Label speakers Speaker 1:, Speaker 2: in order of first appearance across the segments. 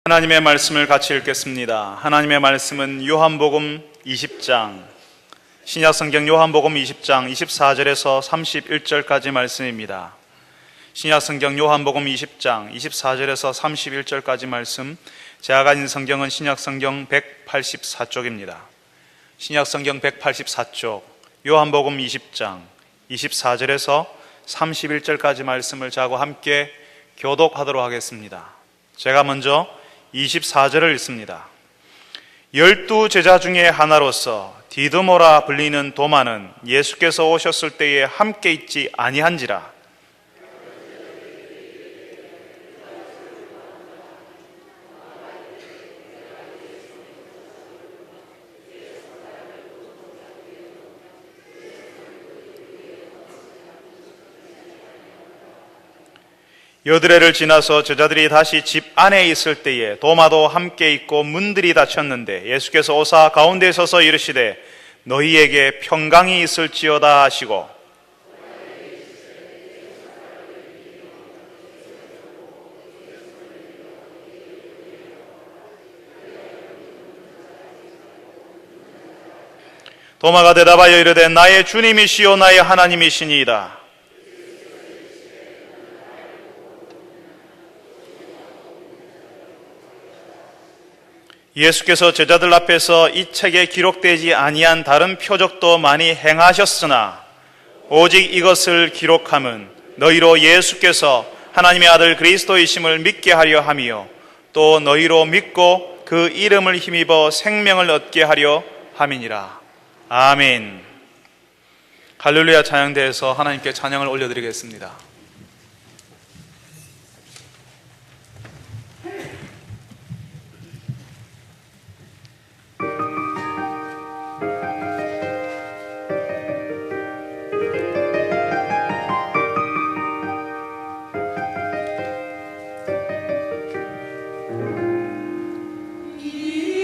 Speaker 1: 하나님의 말씀을 같이 읽겠습니다. 하나님의 말씀은 요한복음 20장, 신약성경 요한복음 20장 24절에서 31절까지 말씀입니다. 신약성경 요한복음 20장 24절에서 31절까지 말씀, 제가 가진 성경은 신약성경 184쪽입니다. 신약성경 184쪽, 요한복음 20장 24절에서 31절까지 말씀을 저하고 함께 교독하도록 하겠습니다. 제가 먼저 24절을 읽습니다. 12 제자 중에 하나로서 디드모라 불리는 도마는 예수께서 오셨을 때에 함께 있지 아니한지라. 여드레를 지나서 제자들이 다시 집 안에 있을 때에 도마도 함께 있고 문들이 닫혔는데 예수께서 오사 가운데 서서 이르시되 너희에게 평강이 있을지어다 하시고 도마가 대답하여 이르되 나의 주님이시요 나의 하나님이시니이다. 예수께서 제자들 앞에서 이 책에 기록되지 아니한 다른 표적도 많이 행하셨으나 오직 이것을 기록함은 너희로 예수께서 하나님의 아들 그리스도이심을 믿게 하려 함이요 또 너희로 믿고 그 이름을 힘입어 생명을 얻게 하려 함이니라. 아멘. 할렐루야 찬양대에서 하나님께 찬양을 올려드리겠습니다.
Speaker 2: 이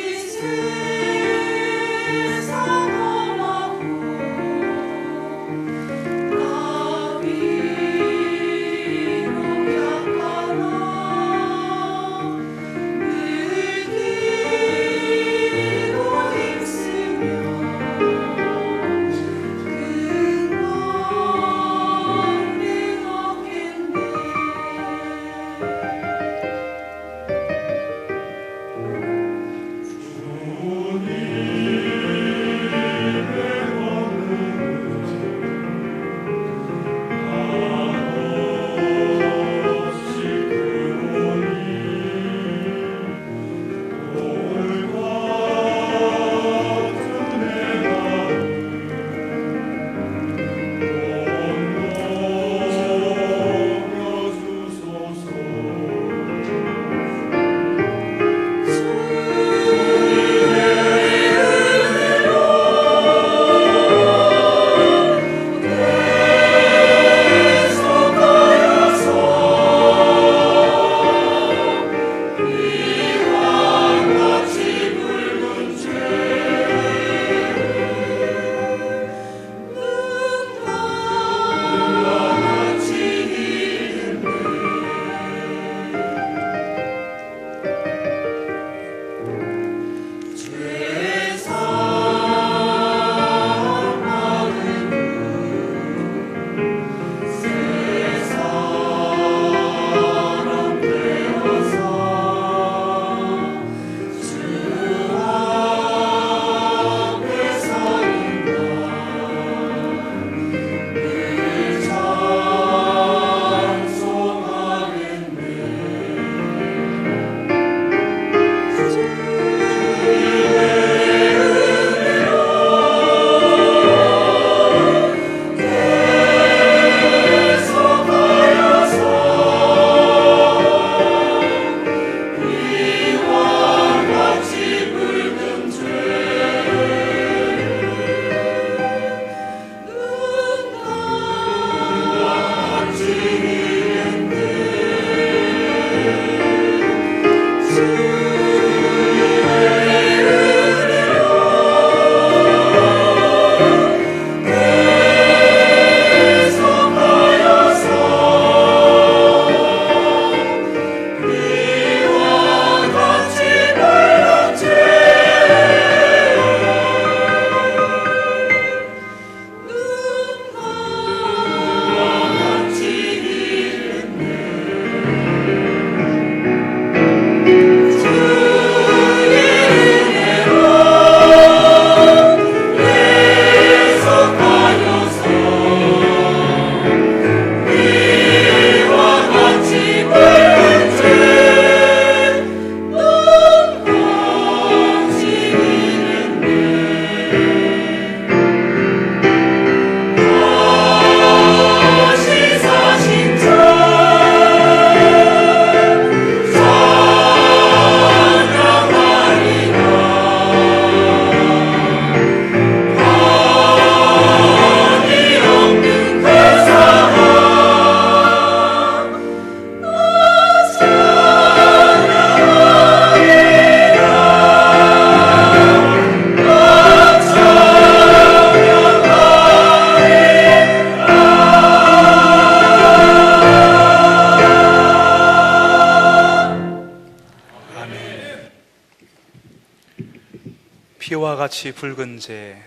Speaker 1: 피와 같이 붉은 죄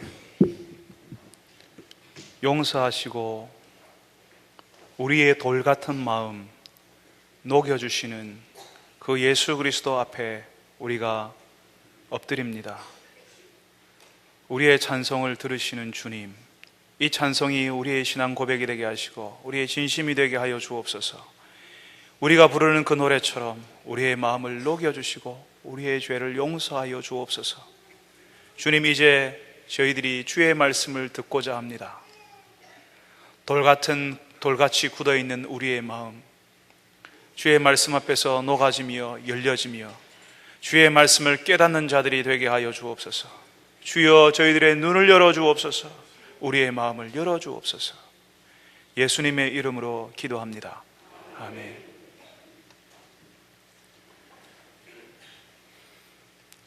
Speaker 1: 용서하시고 우리의 돌 같은 마음 녹여주시는 그 예수 그리스도 앞에 우리가 엎드립니다. 우리의 찬송을 들으시는 주님, 이 찬송이 우리의 신앙 고백이 되게 하시고 우리의 진심이 되게 하여 주옵소서. 우리가 부르는 그 노래처럼 우리의 마음을 녹여주시고 우리의 죄를 용서하여 주옵소서. 주님, 이제 저희들이 주의 말씀을 듣고자 합니다. 돌같이 굳어있는 우리의 마음, 주의 말씀 앞에서 녹아지며 열려지며 주의 말씀을 깨닫는 자들이 되게 하여 주옵소서. 주여, 저희들의 눈을 열어 주옵소서. 우리의 마음을 열어 주옵소서. 예수님의 이름으로 기도합니다. 아멘.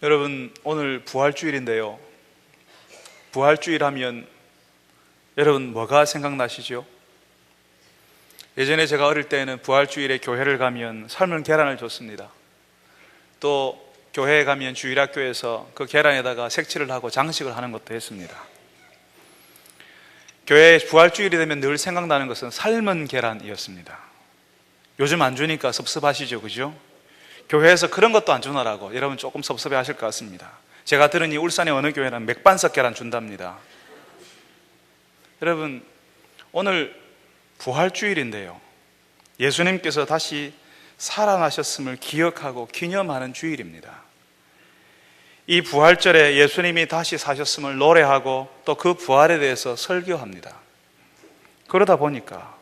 Speaker 1: 여러분, 오늘 부활주일인데요, 부활주일 하면 여러분 뭐가 생각나시죠? 예전에 제가 어릴 때는 부활주일에 교회를 가면 삶은 계란을 줬습니다. 또 교회에 가면 주일학교에서 그 계란에다가 색칠을 하고 장식을 하는 것도 했습니다. 교회 부활주일이 되면 늘 생각나는 것은 삶은 계란이었습니다. 요즘 안 주니까 섭섭하시죠, 그죠? 교회에서 그런 것도 안 주나라고 여러분 조금 섭섭해 하실 것 같습니다. 제가 들으니 울산의 어느 교회는 맥반석 계란 준답니다. 여러분, 오늘 부활주일인데요, 예수님께서 다시 살아나셨음을 기억하고 기념하는 주일입니다. 이 부활절에 예수님이 다시 사셨음을 노래하고 또 그 부활에 대해서 설교합니다. 그러다 보니까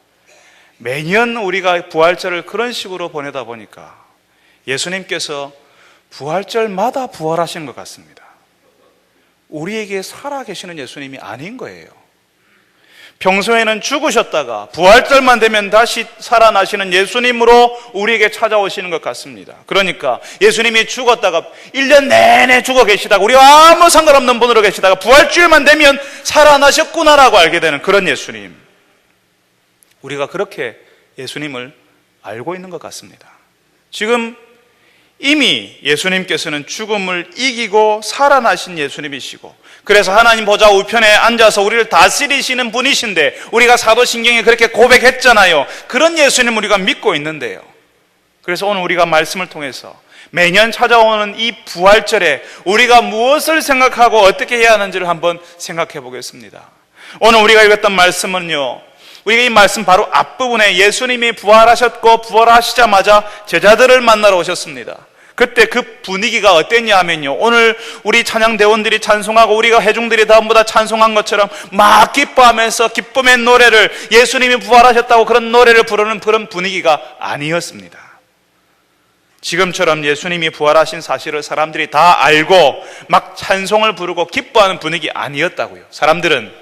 Speaker 1: 매년 우리가 부활절을 그런 식으로 보내다 보니까 예수님께서 부활절마다 부활하시는 것 같습니다. 우리에게 살아계시는 예수님이 아닌 거예요. 평소에는 죽으셨다가 부활절만 되면 다시 살아나시는 예수님으로 우리에게 찾아오시는 것 같습니다. 그러니까 예수님이 죽었다가 1년 내내 죽어 계시다가 우리와 아무 상관없는 분으로 계시다가 부활주일만 되면 살아나셨구나라고 알게 되는 그런 예수님, 우리가 그렇게 예수님을 알고 있는 것 같습니다. 지금 이미 예수님께서는 죽음을 이기고 살아나신 예수님이시고, 그래서 하나님 보좌 우편에 앉아서 우리를 다스리시는 분이신데, 우리가 사도신경에 그렇게 고백했잖아요. 그런 예수님 우리가 믿고 있는데요, 그래서 오늘 우리가 말씀을 통해서 매년 찾아오는 이 부활절에 우리가 무엇을 생각하고 어떻게 해야 하는지를 한번 생각해 보겠습니다. 오늘 우리가 읽었던 말씀은요, 우리가 이 말씀 바로 앞부분에 예수님이 부활하셨고 부활하시자마자 제자들을 만나러 오셨습니다. 그때 그 분위기가 어땠냐 하면요, 오늘 우리 찬양대원들이 찬송하고 우리가 회중들이 전부 다 찬송한 것처럼 막 기뻐하면서 기쁨의 노래를, 예수님이 부활하셨다고 그런 노래를 부르는 그런 분위기가 아니었습니다. 지금처럼 예수님이 부활하신 사실을 사람들이 다 알고 막 찬송을 부르고 기뻐하는 분위기 아니었다고요. 사람들은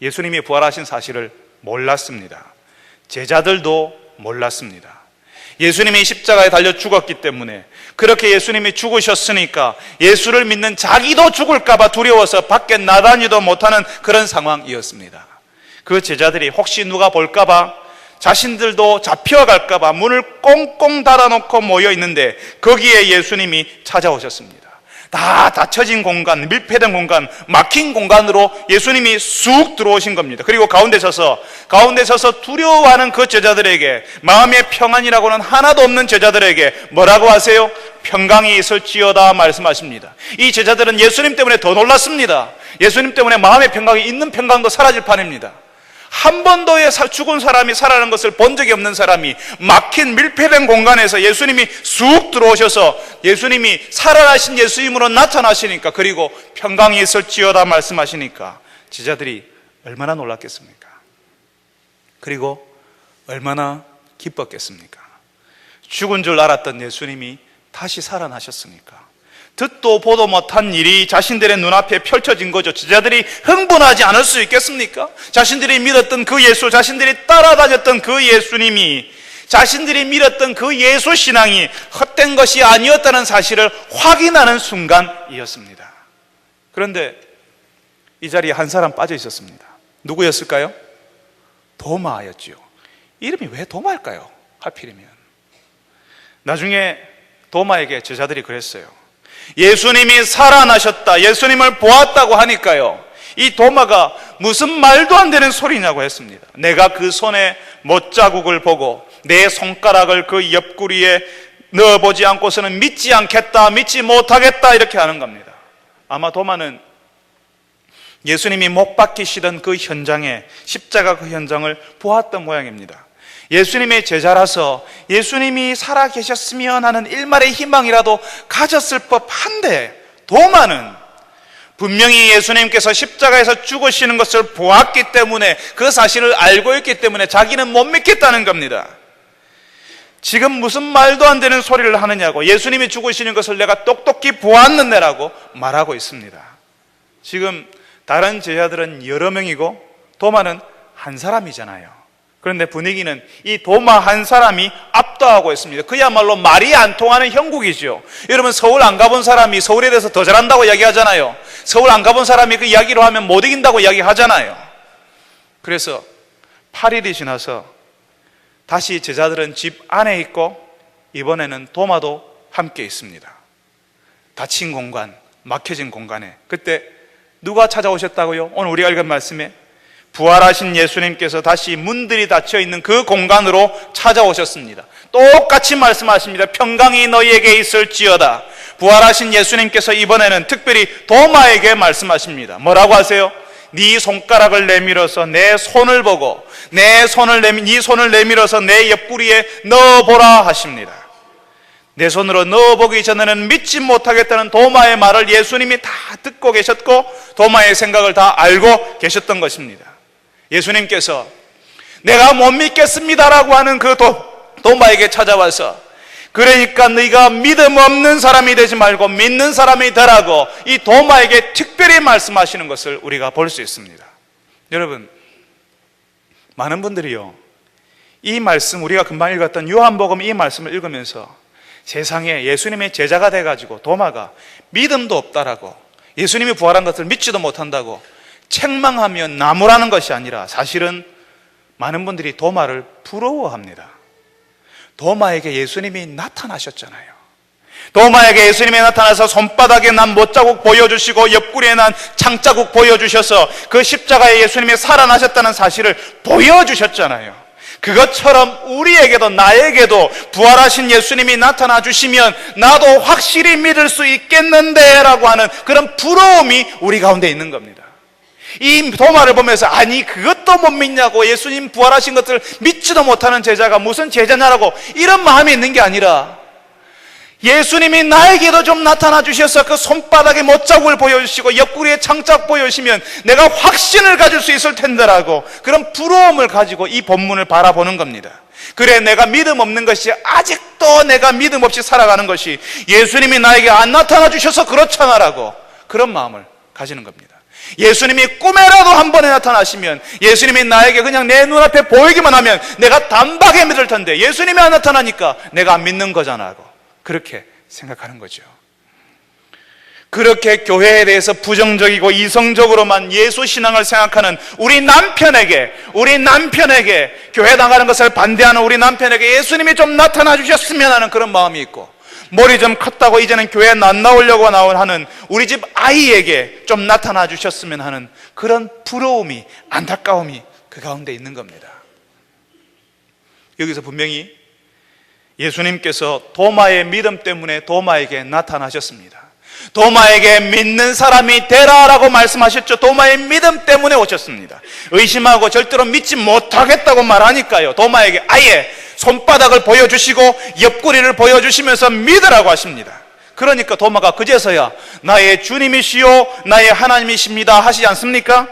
Speaker 1: 예수님이 부활하신 사실을 몰랐습니다. 제자들도 몰랐습니다. 예수님이 십자가에 달려 죽었기 때문에, 그렇게 예수님이 죽으셨으니까 예수를 믿는 자기도 죽을까봐 두려워서 밖에 나다니도 못하는 그런 상황이었습니다. 그 제자들이 혹시 누가 볼까봐, 자신들도 잡혀갈까봐 문을 꽁꽁 닫아놓고 모여 있는데 거기에 예수님이 찾아오셨습니다. 다 닫혀진 공간, 밀폐된 공간, 막힌 공간으로 예수님이 쑥 들어오신 겁니다. 그리고 가운데 서서 두려워하는 그 제자들에게, 마음의 평안이라고는 하나도 없는 제자들에게 뭐라고 하세요? 평강이 있을지어다 말씀하십니다. 이 제자들은 예수님 때문에 더 놀랐습니다. 예수님 때문에 마음의 평강이 있는 평강도 사라질 판입니다. 한 번도의 죽은 사람이 살아나는 것을 본 적이 없는 사람이 막힌 밀폐된 공간에서 예수님이 쑥 들어오셔서 예수님이 살아나신 예수님으로 나타나시니까, 그리고 평강이 있을지어다 말씀하시니까 제자들이 얼마나 놀랐겠습니까? 그리고 얼마나 기뻤겠습니까? 죽은 줄 알았던 예수님이 다시 살아나셨으니까 듣도 보도 못한 일이 자신들의 눈앞에 펼쳐진 거죠. 제자들이 흥분하지 않을 수 있겠습니까? 자신들이 믿었던 그 예수, 자신들이 따라다녔던 그 예수님이, 자신들이 믿었던 그 예수 신앙이 헛된 것이 아니었다는 사실을 확인하는 순간이었습니다. 그런데 이 자리에 한 사람 빠져 있었습니다. 누구였을까요? 도마였지요. 이름이 왜 도마일까요? 하필이면. 나중에 도마에게 제자들이 그랬어요. 예수님이 살아나셨다, 예수님을 보았다고 하니까요, 이 도마가 무슨 말도 안 되는 소리냐고 했습니다. 내가 그 손에 못자국을 보고 내 손가락을 그 옆구리에 넣어보지 않고서는 믿지 않겠다, 믿지 못하겠다, 이렇게 하는 겁니다. 아마 도마는 예수님이 못 박히시던 그 현장에, 십자가 그 현장을 보았던 모양입니다. 예수님의 제자라서 예수님이 살아계셨으면 하는 일말의 희망이라도 가졌을 법한데, 도마는 분명히 예수님께서 십자가에서 죽으시는 것을 보았기 때문에, 그 사실을 알고 있기 때문에 자기는 못 믿겠다는 겁니다. 지금 무슨 말도 안 되는 소리를 하느냐고, 예수님이 죽으시는 것을 내가 똑똑히 보았는데라고 말하고 있습니다. 지금 다른 제자들은 여러 명이고 도마는 한 사람이잖아요. 그런데 분위기는 이 도마 한 사람이 압도하고 있습니다. 그야말로 말이 안 통하는 형국이죠. 여러분, 서울 안 가본 사람이 서울에 대해서 더 잘한다고 이야기하잖아요. 서울 안 가본 사람이 그 이야기로 하면 못 이긴다고 이야기하잖아요. 그래서 8일이 지나서 다시 제자들은 집 안에 있고, 이번에는 도마도 함께 있습니다. 닫힌 공간, 막혀진 공간에. 그때 누가 찾아오셨다고요? 오늘 우리가 읽은 말씀에 부활하신 예수님께서 다시 문들이 닫혀 있는 그 공간으로 찾아오셨습니다. 똑같이 말씀하십니다. 평강이 너희에게 있을지어다. 부활하신 예수님께서 이번에는 특별히 도마에게 말씀하십니다. 뭐라고 하세요? 네 손가락을 내밀어서 내 손을 보고 네 손을 내밀어서 내 옆구리에 넣어보라 하십니다. 내 손으로 넣어보기 전에는 믿지 못하겠다는 도마의 말을 예수님이 다 듣고 계셨고, 도마의 생각을 다 알고 계셨던 것입니다. 예수님께서 내가 못 믿겠습니다라고 하는 그 도마에게 찾아와서, 그러니까 네가 믿음 없는 사람이 되지 말고 믿는 사람이 되라고 이 도마에게 특별히 말씀하시는 것을 우리가 볼 수 있습니다. 여러분, 많은 분들이요, 이 말씀, 우리가 금방 읽었던 요한복음 이 말씀을 읽으면서 세상에 예수님의 제자가 돼가지고 도마가 믿음도 없다라고, 예수님이 부활한 것을 믿지도 못한다고 책망하며 나무라는 것이 아니라, 사실은 많은 분들이 도마를 부러워합니다. 도마에게 예수님이 나타나셨잖아요. 도마에게 예수님이 나타나서 손바닥에 난 못자국 보여주시고 옆구리에 난 창자국 보여주셔서 그 십자가에 예수님이 살아나셨다는 사실을 보여주셨잖아요. 그것처럼 우리에게도, 나에게도 부활하신 예수님이 나타나 주시면 나도 확실히 믿을 수 있겠는데 라고 하는 그런 부러움이 우리 가운데 있는 겁니다. 이 도마를 보면서 아니 그것도 못 믿냐고, 예수님 부활하신 것을 믿지도 못하는 제자가 무슨 제자냐라고 이런 마음이 있는 게 아니라, 예수님이 나에게도 좀 나타나 주셔서 그 손바닥에 못자국을 보여주시고 옆구리에 창자국 보여주시면 내가 확신을 가질 수 있을 텐데라고, 그런 부러움을 가지고 이 본문을 바라보는 겁니다. 그래, 내가 믿음 없는 것이, 아직도 내가 믿음 없이 살아가는 것이 예수님이 나에게 안 나타나 주셔서 그렇잖아라고, 그런 마음을 가지는 겁니다. 예수님이 꿈에라도 한 번에 나타나시면, 예수님이 나에게 그냥 내 눈앞에 보이기만 하면 내가 단박에 믿을 텐데, 예수님이 안 나타나니까 내가 안 믿는 거잖아고, 그렇게 생각하는 거죠. 그렇게 교회에 대해서 부정적이고 이성적으로만 예수 신앙을 생각하는 우리 남편에게 교회 나가는 것을 반대하는 우리 남편에게 예수님이 좀 나타나 주셨으면 하는 그런 마음이 있고, 머리 좀 컸다고 이제는 교회에 안 나오려고 하는 우리 집 아이에게 좀 나타나 주셨으면 하는 그런 부러움이, 안타까움이 그 가운데 있는 겁니다. 여기서 분명히 예수님께서 도마의 믿음 때문에 도마에게 나타나셨습니다. 도마에게 믿는 사람이 되라라고 말씀하셨죠. 도마의 믿음 때문에 오셨습니다. 의심하고 절대로 믿지 못하겠다고 말하니까요, 도마에게 아예 손바닥을 보여주시고 옆구리를 보여주시면서 믿으라고 하십니다. 그러니까 도마가 그제서야 나의 주님이시요 나의 하나님이십니다 하시지 않습니까?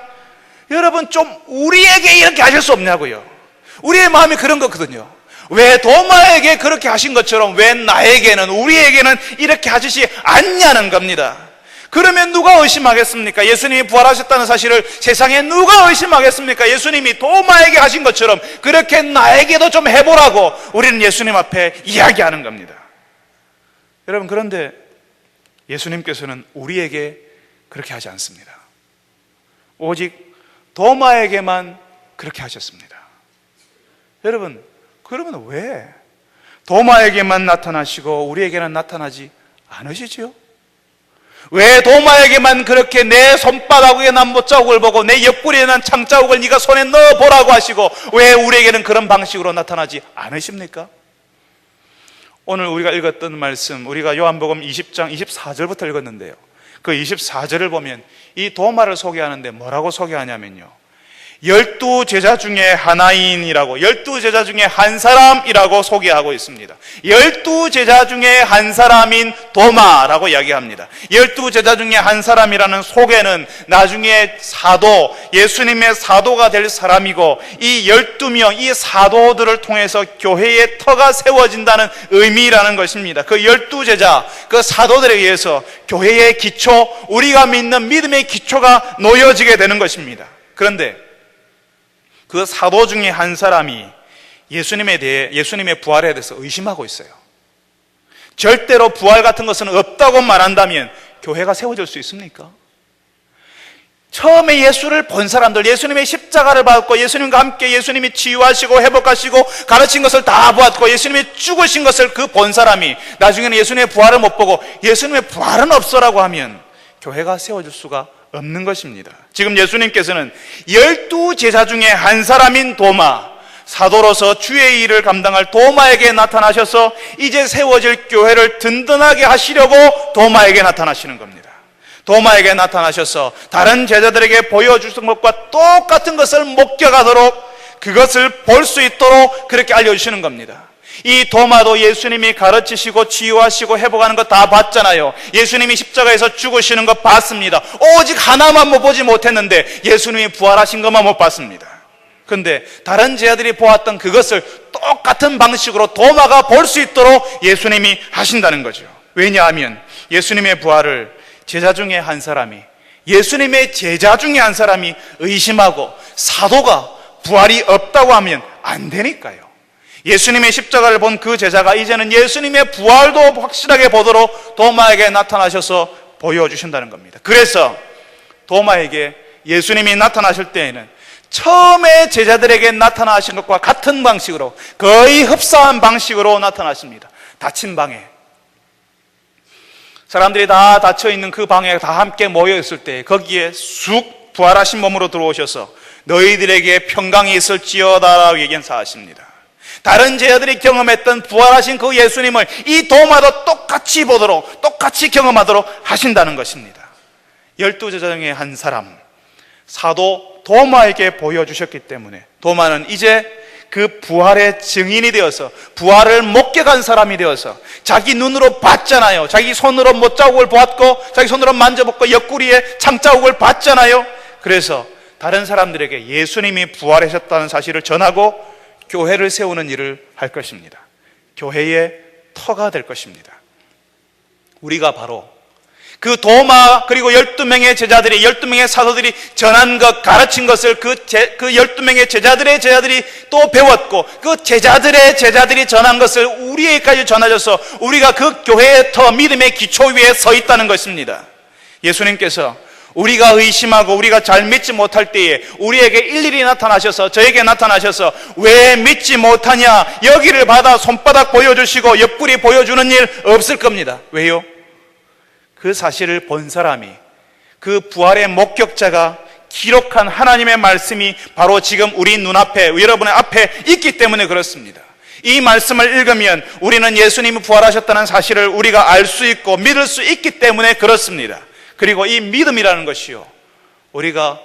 Speaker 1: 여러분, 좀 우리에게 이렇게 하실 수 없냐고요. 우리의 마음이 그런 거거든요. 왜 도마에게 그렇게 하신 것처럼 왜 나에게는, 우리에게는 이렇게 하시지 않냐는 겁니다. 그러면 누가 의심하겠습니까? 예수님이 부활하셨다는 사실을 세상에 누가 의심하겠습니까? 예수님이 도마에게 하신 것처럼 그렇게 나에게도 좀 해보라고 우리는 예수님 앞에 이야기하는 겁니다. 여러분, 그런데 예수님께서는 우리에게 그렇게 하지 않습니다. 오직 도마에게만 그렇게 하셨습니다. 여러분, 그러면 왜 도마에게만 나타나시고 우리에게는 나타나지 않으시지요? 왜 도마에게만 그렇게 내 손바닥에 난 못자국을 보고 내 옆구리에 난 창자국을 네가 손에 넣어보라고 하시고 왜 우리에게는 그런 방식으로 나타나지 않으십니까? 오늘 우리가 읽었던 말씀, 우리가 요한복음 20장 24절부터 읽었는데요, 그 24절을 보면 이 도마를 소개하는데 뭐라고 소개하냐면요, 12제자 중에 하나인이라고, 12제자 중에 한 사람이라고 소개하고 있습니다. 12제자 중에 한 사람인 도마라고 이야기합니다. 12제자 중에 한 사람이라는 소개는 나중에 사도, 예수님의 사도가 될 사람이고, 이 12명, 이 사도들을 통해서 교회의 터가 세워진다는 의미라는 것입니다. 그 12제자, 그 사도들에 의해서 교회의 기초, 우리가 믿는 믿음의 기초가 놓여지게 되는 것입니다. 그런데 그 사도 중에 한 사람이 예수님의 부활에 대해서 의심하고 있어요. 절대로 부활 같은 것은 없다고 말한다면 교회가 세워질 수 있습니까? 처음에 예수를 본 사람들, 예수님의 십자가를 받고 예수님과 함께 예수님이 치유하시고 회복하시고 가르친 것을 다 보았고 예수님이 죽으신 것을 그 본 사람이 나중에는 예수님의 부활을 못 보고 예수님의 부활은 없어라고 하면 교회가 세워질 수가 없는 것입니다. 지금 예수님께서는 12제자 중에 한 사람인 도마, 사도로서 주의 일을 감당할 도마에게 나타나셔서 이제 세워질 교회를 든든하게 하시려고 도마에게 나타나시는 겁니다. 도마에게 나타나셔서 다른 제자들에게 보여주신 것과 똑같은 것을 목격하도록, 그것을 볼 수 있도록 그렇게 알려주시는 겁니다. 이 도마도 예수님이 가르치시고 치유하시고 회복하는 거 다 봤잖아요. 예수님이 십자가에서 죽으시는 거 봤습니다. 오직 하나만 보지 못했는데 예수님이 부활하신 것만 못 봤습니다. 그런데 다른 제자들이 보았던 그것을 똑같은 방식으로 도마가 볼 수 있도록 예수님이 하신다는 거죠. 왜냐하면 예수님의 부활을 제자 중에 한 사람이, 예수님의 제자 중에 한 사람이 의심하고 사도가 부활이 없다고 하면 안 되니까요. 예수님의 십자가를 본 그 제자가 이제는 예수님의 부활도 확실하게 보도록 도마에게 나타나셔서 보여주신다는 겁니다. 그래서 도마에게 예수님이 나타나실 때에는 처음에 제자들에게 나타나신 것과 같은 방식으로, 거의 흡사한 방식으로 나타나십니다. 닫힌 방에, 사람들이 다 닫혀있는 그 방에 다 함께 모여있을 때 거기에 쑥 부활하신 몸으로 들어오셔서 너희들에게 평강이 있을지어다라고 얘기하십니다. 다른 제자들이 경험했던 부활하신 그 예수님을 이 도마도 똑같이 보도록, 똑같이 경험하도록 하신다는 것입니다. 12제자 중에 한 사람, 사도 도마에게 보여주셨기 때문에 도마는 이제 그 부활의 증인이 되어서, 부활을 목격한 사람이 되어서, 자기 눈으로 봤잖아요. 자기 손으로 못자국을 보았고 자기 손으로 만져봤고 옆구리에 창자국을 봤잖아요. 그래서 다른 사람들에게 예수님이 부활하셨다는 사실을 전하고 교회를 세우는 일을 할 것입니다. 교회의 터가 될 것입니다. 우리가 바로 그 도마, 그리고 12명의 제자들이, 12명의 사도들이 전한 것, 가르친 것을 그 12명의 제자들이 또 배웠고, 그 제자들이 전한 것을 우리에게까지 전하셔서 우리가 그 교회의 터, 믿음의 기초 위에 서 있다는 것입니다. 예수님께서 우리가 의심하고 우리가 잘 믿지 못할 때에 우리에게 일일이 나타나셔서, 저에게 나타나셔서 왜 믿지 못하냐, 여기를 받아 손바닥 보여주시고 옆구리 보여주는 일 없을 겁니다. 왜요? 그 사실을 본 사람이, 그 부활의 목격자가 기록한 하나님의 말씀이 바로 지금 우리 눈앞에, 여러분의 앞에 있기 때문에 그렇습니다. 이 말씀을 읽으면 우리는 예수님이 부활하셨다는 사실을 우리가 알 수 있고 믿을 수 있기 때문에 그렇습니다. 그리고 이 믿음이라는 것이요, 우리가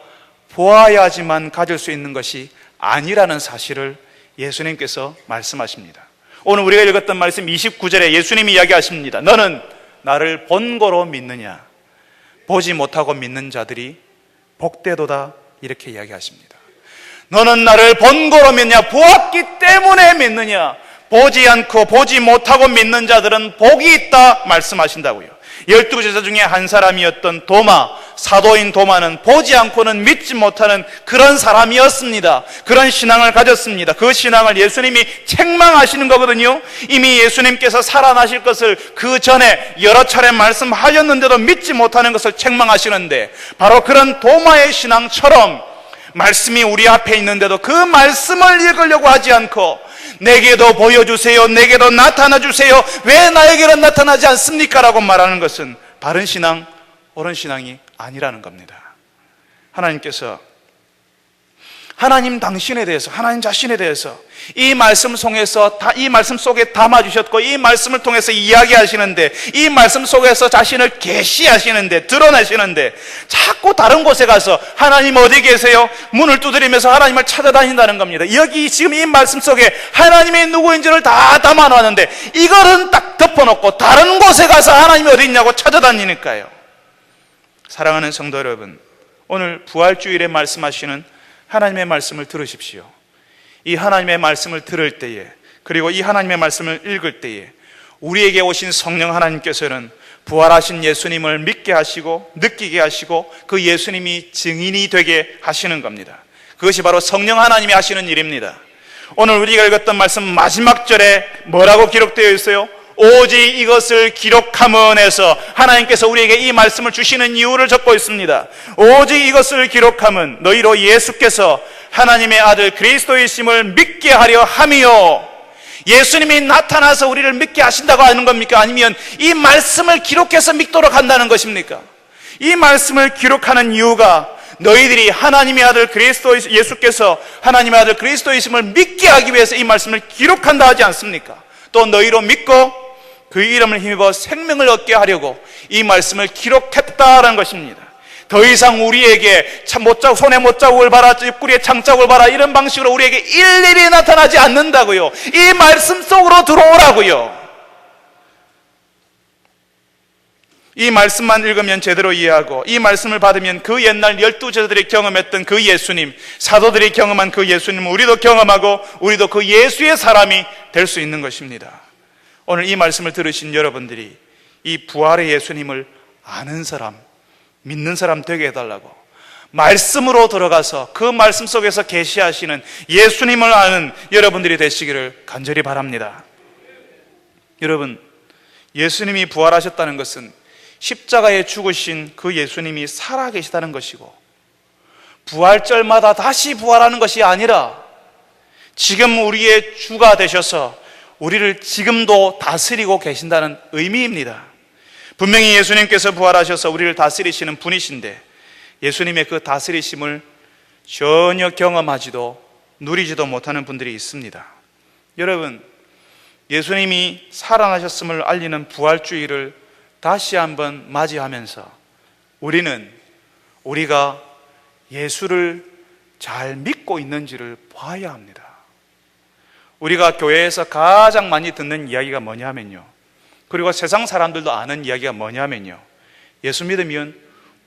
Speaker 1: 보아야지만 가질 수 있는 것이 아니라는 사실을 예수님께서 말씀하십니다. 오늘 우리가 읽었던 말씀 29절에 예수님이 이야기하십니다. 너는 나를 본거로 믿느냐? 보지 못하고 믿는 자들이 복되도다, 이렇게 이야기하십니다. 너는 나를 본거로 믿느냐? 보았기 때문에 믿느냐? 보지 않고 보지 못하고 믿는 자들은 복이 있다 말씀하신다고요. 12제자 중에 한 사람이었던 도마, 사도인 도마는 보지 않고는 믿지 못하는 그런 사람이었습니다. 그런 신앙을 가졌습니다. 그 신앙을 예수님이 책망하시는 거거든요. 이미 예수님께서 살아나실 것을 그 전에 여러 차례 말씀하셨는데도 믿지 못하는 것을 책망하시는데, 바로 그런 도마의 신앙처럼 말씀이 우리 앞에 있는데도 그 말씀을 읽으려고 하지 않고 내게도 보여주세요, 내게도 나타나주세요, 왜 나에게는 나타나지 않습니까? 라고 말하는 것은 바른 신앙 옳은 신앙이 아니라는 겁니다. 하나님께서 하나님 당신에 대해서, 하나님 자신에 대해서 이 말씀 속에 담아주셨고, 이 말씀을 통해서 이야기하시는데, 이 말씀 속에서 자신을 계시하시는데, 드러내시는데, 자꾸 다른 곳에 가서 하나님 어디 계세요? 문을 두드리면서 하나님을 찾아다닌다는 겁니다. 여기 지금 이 말씀 속에 하나님이 누구인지를 다 담아놨는데, 이거는 딱 덮어놓고 다른 곳에 가서 하나님이 어디 있냐고 찾아다니니까요. 사랑하는 성도 여러분, 오늘 부활주일에 말씀하시는 하나님의 말씀을 들으십시오. 이 하나님의 말씀을 들을 때에, 그리고 이 하나님의 말씀을 읽을 때에 우리에게 오신 성령 하나님께서는 부활하신 예수님을 믿게 하시고 느끼게 하시고 그 예수님이 증인이 되게 하시는 겁니다. 그것이 바로 성령 하나님이 하시는 일입니다. 오늘 우리가 읽었던 말씀 마지막 절에 뭐라고 기록되어 있어요? 오직 이것을 기록함은에서 하나님께서 우리에게 이 말씀을 주시는 이유를 적고 있습니다. 오직 이것을 기록함은 너희로 예수께서 하나님의 아들 그리스도이심을 믿게 하려 함이요. 예수님이 나타나서 우리를 믿게 하신다고 하는 겁니까? 아니면 이 말씀을 기록해서 믿도록 한다는 것입니까? 이 말씀을 기록하는 이유가 너희들이 하나님의 아들 예수께서 하나님의 아들 그리스도이심을 믿게 하기 위해서 이 말씀을 기록한다 하지 않습니까? 또 너희로 믿고 그 이름을 힘입어 생명을 얻게 하려고 이 말씀을 기록했다라는 것입니다. 더 이상 우리에게 손에 못자국을 봐라, 옆구리에 창자국을 봐라, 이런 방식으로 우리에게 일일이 나타나지 않는다고요. 이 말씀 속으로 들어오라고요. 이 말씀만 읽으면 제대로 이해하고, 이 말씀을 받으면 그 옛날 12제자들이 경험했던 그 예수님, 사도들이 경험한 그 예수님을 우리도 경험하고 우리도 그 예수의 사람이 될 수 있는 것입니다. 오늘 이 말씀을 들으신 여러분들이 이 부활의 예수님을 아는 사람, 믿는 사람 되게 해달라고, 말씀으로 들어가서 그 말씀 속에서 계시하시는 예수님을 아는 여러분들이 되시기를 간절히 바랍니다. 여러분, 예수님이 부활하셨다는 것은 십자가에 죽으신 그 예수님이 살아계시다는 것이고, 부활절마다 다시 부활하는 것이 아니라 지금 우리의 주가 되셔서 우리를 지금도 다스리고 계신다는 의미입니다. 분명히 예수님께서 부활하셔서 우리를 다스리시는 분이신데, 예수님의 그 다스리심을 전혀 경험하지도 누리지도 못하는 분들이 있습니다. 여러분, 예수님이 살아나셨음을 알리는 부활주의를 다시 한번 맞이하면서 우리가 예수를 잘 믿고 있는지를 봐야 합니다. 우리가 교회에서 가장 많이 듣는 이야기가 뭐냐면요, 그리고 세상 사람들도 아는 이야기가 뭐냐면요, 예수 믿으면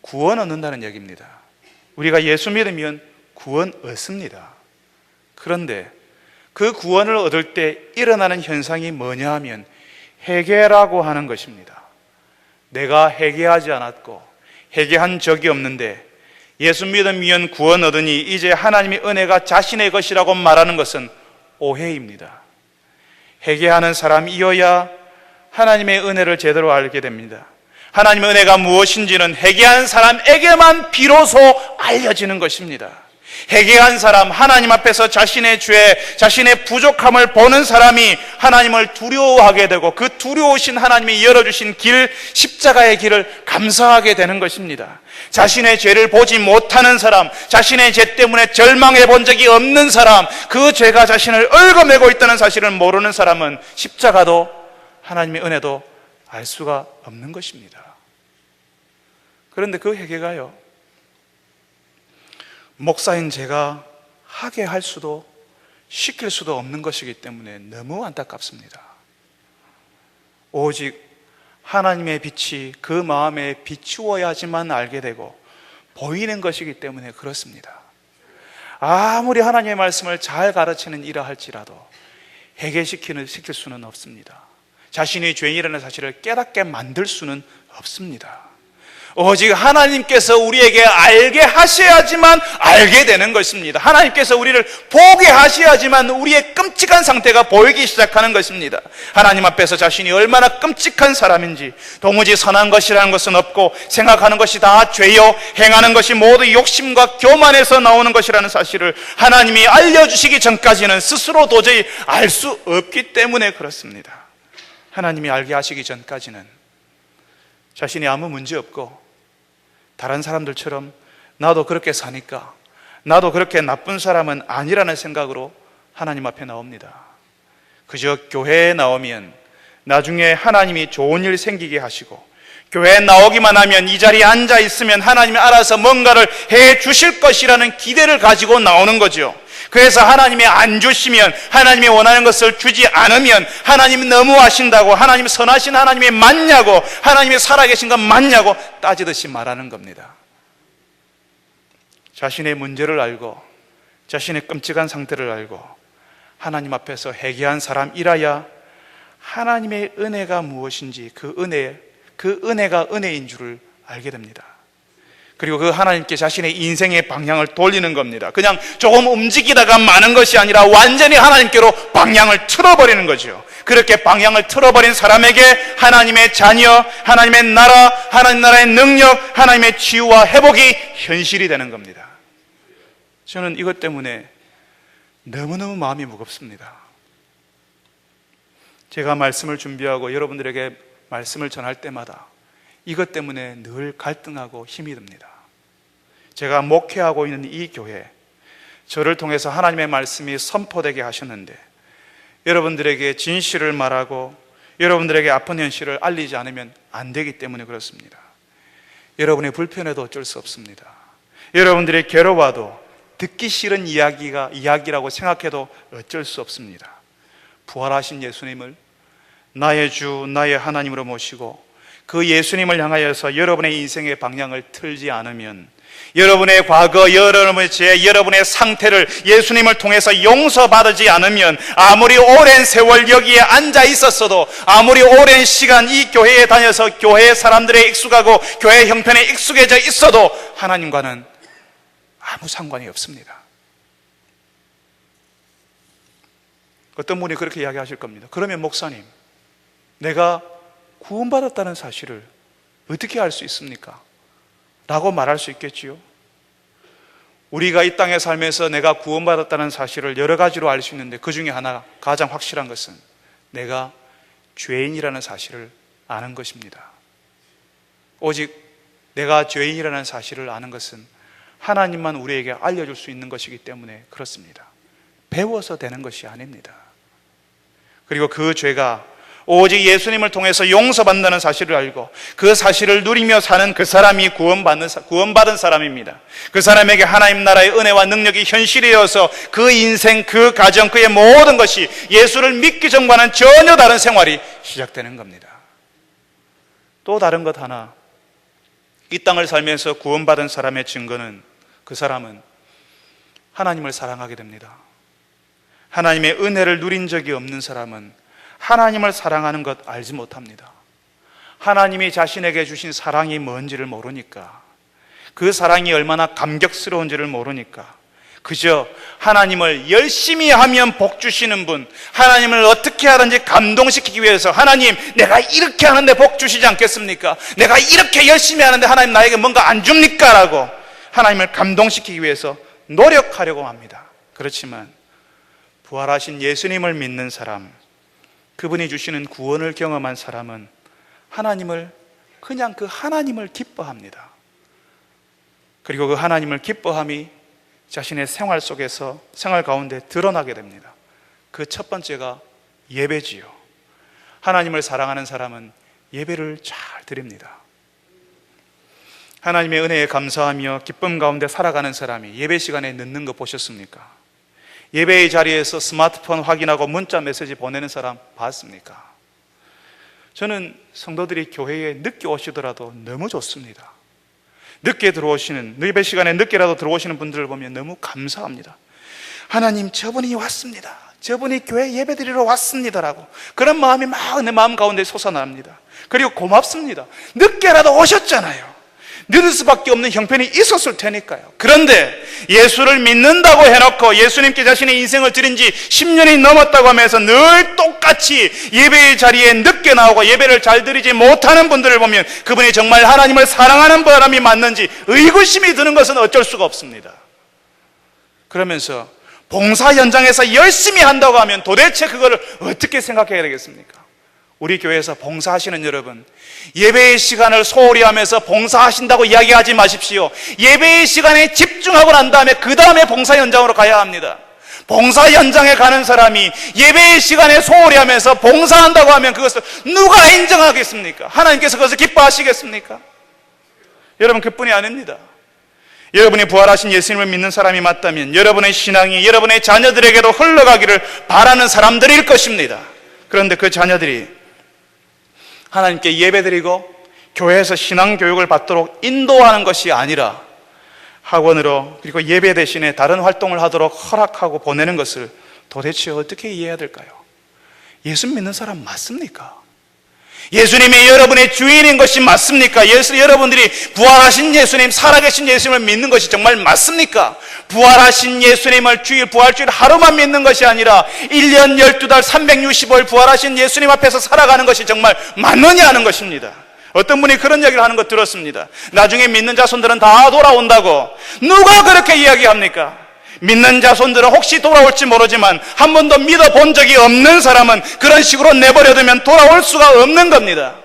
Speaker 1: 구원 얻는다는 얘기입니다. 우리가 예수 믿으면 구원 얻습니다. 그런데 그 구원을 얻을 때 일어나는 현상이 뭐냐 하면 회개라고 하는 것입니다. 내가 회개하지 않았고 회개한 적이 없는데 예수 믿으면 구원 얻으니 이제 하나님의 은혜가 자신의 것이라고 말하는 것은 오해입니다. 회개하는 사람이어야 하나님의 은혜를 제대로 알게 됩니다. 하나님의 은혜가 무엇인지는 회개한 사람에게만 비로소 알려지는 것입니다. 회개한 사람, 하나님 앞에서 자신의 죄, 자신의 부족함을 보는 사람이 하나님을 두려워하게 되고 그 두려우신 하나님이 열어주신 길, 십자가의 길을 감사하게 되는 것입니다. 자신의 죄를 보지 못하는 사람, 자신의 죄 때문에 절망해 본 적이 없는 사람, 그 죄가 자신을 얽어매고 있다는 사실을 모르는 사람은 십자가도 하나님의 은혜도 알 수가 없는 것입니다. 그런데 그 회개가요, 목사인 제가 하게 할 수도 시킬 수도 없는 것이기 때문에 너무 안타깝습니다. 오직 하나님의 빛이 그 마음에 비추어야지만 알게 되고 보이는 것이기 때문에 그렇습니다. 아무리 하나님의 말씀을 잘 가르치는 이라 할지라도 회개시킬 수는 없습니다. 자신이 죄인이라는 사실을 깨닫게 만들 수는 없습니다. 오직 하나님께서 우리에게 알게 하셔야지만 알게 되는 것입니다. 하나님께서 우리를 보게 하셔야지만 우리의 끔찍한 상태가 보이기 시작하는 것입니다. 하나님 앞에서 자신이 얼마나 끔찍한 사람인지, 도무지 선한 것이라는 것은 없고 생각하는 것이 다 죄요 행하는 것이 모두 욕심과 교만에서 나오는 것이라는 사실을 하나님이 알려주시기 전까지는 스스로 도저히 알 수 없기 때문에 그렇습니다. 하나님이 알게 하시기 전까지는 자신이 아무 문제 없고 다른 사람들처럼 나도 그렇게 사니까 나도 그렇게 나쁜 사람은 아니라는 생각으로 하나님 앞에 나옵니다. 그저 교회에 나오면 나중에 하나님이 좋은 일 생기게 하시고, 교회에 나오기만 하면 이 자리에 앉아 있으면 하나님이 알아서 뭔가를 해 주실 것이라는 기대를 가지고 나오는 거죠. 그래서 하나님이 안 주시면, 하나님이 원하는 것을 주지 않으면 하나님이 너무하신다고, 하나님이 선하신 하나님이 맞냐고, 하나님이 살아계신 건 맞냐고 따지듯이 말하는 겁니다. 자신의 문제를 알고 자신의 끔찍한 상태를 알고 하나님 앞에서 회개한 사람이라야 하나님의 은혜가 무엇인지, 그 은혜가 은혜인 줄을 알게 됩니다. 그리고 그 하나님께 자신의 인생의 방향을 돌리는 겁니다. 그냥 조금 움직이다가 마는 것이 아니라 완전히 하나님께로 방향을 틀어버리는 거죠. 그렇게 방향을 틀어버린 사람에게 하나님의 자녀, 하나님의 나라, 하나님 나라의 능력, 하나님의 치유와 회복이 현실이 되는 겁니다. 저는 이것 때문에 너무너무 마음이 무겁습니다. 제가 말씀을 준비하고 여러분들에게 말씀을 전할 때마다 이것 때문에 늘 갈등하고 힘이 듭니다. 제가 목회하고 있는 이 교회, 저를 통해서 하나님의 말씀이 선포되게 하셨는데 여러분들에게 진실을 말하고 여러분들에게 아픈 현실을 알리지 않으면 안 되기 때문에 그렇습니다. 여러분의 불편해도 어쩔 수 없습니다. 여러분들이 괴로워도 듣기 싫은 이야기라고 생각해도 어쩔 수 없습니다. 부활하신 예수님을 나의 주, 나의 하나님으로 모시고 그 예수님을 향하여서 여러분의 인생의 방향을 틀지 않으면, 여러분의 과거, 여러분의 죄, 여러분의 상태를 예수님을 통해서 용서받지 않으면, 아무리 오랜 세월 여기에 앉아 있었어도, 아무리 오랜 시간 이 교회에 다녀서 교회 사람들에 익숙하고 교회 형편에 익숙해져 있어도 하나님과는 아무 상관이 없습니다. 어떤 분이 그렇게 이야기하실 겁니다. 그러면 목사님, 내가 구원받았다는 사실을 어떻게 알 수 있습니까? 라고 말할 수 있겠지요. 우리가 이 땅에 살면서 내가 구원받았다는 사실을 여러 가지로 알 수 있는데, 그 중에 하나, 가장 확실한 것은 내가 죄인이라는 사실을 아는 것입니다. 오직 내가 죄인이라는 사실을 아는 것은 하나님만 우리에게 알려줄 수 있는 것이기 때문에 그렇습니다. 배워서 되는 것이 아닙니다. 그리고 그 죄가 오직 예수님을 통해서 용서받는다는 사실을 알고 그 사실을 누리며 사는 그 사람이 구원받은 사람입니다. 그 사람에게 하나님 나라의 은혜와 능력이 현실이 되어서 그 인생, 그 가정, 그의 모든 것이 예수를 믿기 전과는 전혀 다른 생활이 시작되는 겁니다. 또 다른 것 하나, 이 땅을 살면서 구원받은 사람의 증거는, 그 사람은 하나님을 사랑하게 됩니다. 하나님의 은혜를 누린 적이 없는 사람은 하나님을 사랑하는 것 알지 못합니다. 하나님이 자신에게 주신 사랑이 뭔지를 모르니까, 그 사랑이 얼마나 감격스러운지를 모르니까 그저 하나님을 열심히 하면 복 주시는 분, 하나님을 어떻게 하든지 감동시키기 위해서, 하나님 내가 이렇게 하는데 복 주시지 않겠습니까? 내가 이렇게 열심히 하는데 하나님 나에게 뭔가 안 줍니까? 라고 하나님을 감동시키기 위해서 노력하려고 합니다. 그렇지만 부활하신 예수님을 믿는 사람, 그분이 주시는 구원을 경험한 사람은 하나님을, 그냥 그 하나님을 기뻐합니다. 그리고 그 하나님을 기뻐함이 자신의 생활 속에서, 생활 가운데 드러나게 됩니다. 그 첫 번째가 예배지요. 하나님을 사랑하는 사람은 예배를 잘 드립니다. 하나님의 은혜에 감사하며 기쁨 가운데 살아가는 사람이 예배 시간에 늦는 거 보셨습니까? 예배의 자리에서 스마트폰 확인하고 문자 메시지 보내는 사람 봤습니까? 저는 성도들이 교회에 늦게 오시더라도 너무 좋습니다. 늦게 들어오시는, 예배 시간에 늦게라도 들어오시는 분들을 보면 너무 감사합니다. 하나님, 저분이 왔습니다. 저분이 교회 예배드리러 왔습니다라고 그런 마음이 막 내 마음 가운데 솟아납니다. 그리고 고맙습니다. 늦게라도 오셨잖아요. 늦을 수밖에 없는 형편이 있었을 테니까요. 그런데 예수를 믿는다고 해놓고 예수님께 자신의 인생을 드린 지 10년이 넘었다고 하면서 늘 똑같이 예배의 자리에 늦게 나오고 예배를 잘 드리지 못하는 분들을 보면 그분이 정말 하나님을 사랑하는 사람이 맞는지 의구심이 드는 것은 어쩔 수가 없습니다. 그러면서 봉사 현장에서 열심히 한다고 하면 도대체 그거를 어떻게 생각해야 되겠습니까? 우리 교회에서 봉사하시는 여러분, 예배의 시간을 소홀히 하면서 봉사하신다고 이야기하지 마십시오. 예배의 시간에 집중하고 난 다음에 그 다음에 봉사 현장으로 가야 합니다. 봉사 현장에 가는 사람이 예배의 시간에 소홀히 하면서 봉사한다고 하면 그것을 누가 인정하겠습니까? 하나님께서 그것을 기뻐하시겠습니까? 여러분, 그뿐이 아닙니다. 여러분이 부활하신 예수님을 믿는 사람이 맞다면 여러분의 신앙이 여러분의 자녀들에게도 흘러가기를 바라는 사람들일 것입니다. 그런데 그 자녀들이 하나님께 예배드리고 교회에서 신앙교육을 받도록 인도하는 것이 아니라 학원으로 그리고 예배 대신에 다른 활동을 하도록 허락하고 보내는 것을 도대체 어떻게 이해해야 될까요? 예수 믿는 사람 맞습니까? 예수님이 여러분의 주인인 것이 맞습니까? 여러분들이 부활하신 예수님, 살아계신 예수님을 믿는 것이 정말 맞습니까? 부활하신 예수님을 부활주일 하루만 믿는 것이 아니라 1년 12달 365일 부활하신 예수님 앞에서 살아가는 것이 정말 맞느냐 하는 것입니다. 어떤 분이 그런 이야기를 하는 것 들었습니다. 나중에 믿는 자손들은 다 돌아온다고. 누가 그렇게 이야기합니까? 믿는 자손들은 혹시 돌아올지 모르지만 한 번도 믿어본 적이 없는 사람은 그런 식으로 내버려두면 돌아올 수가 없는 겁니다.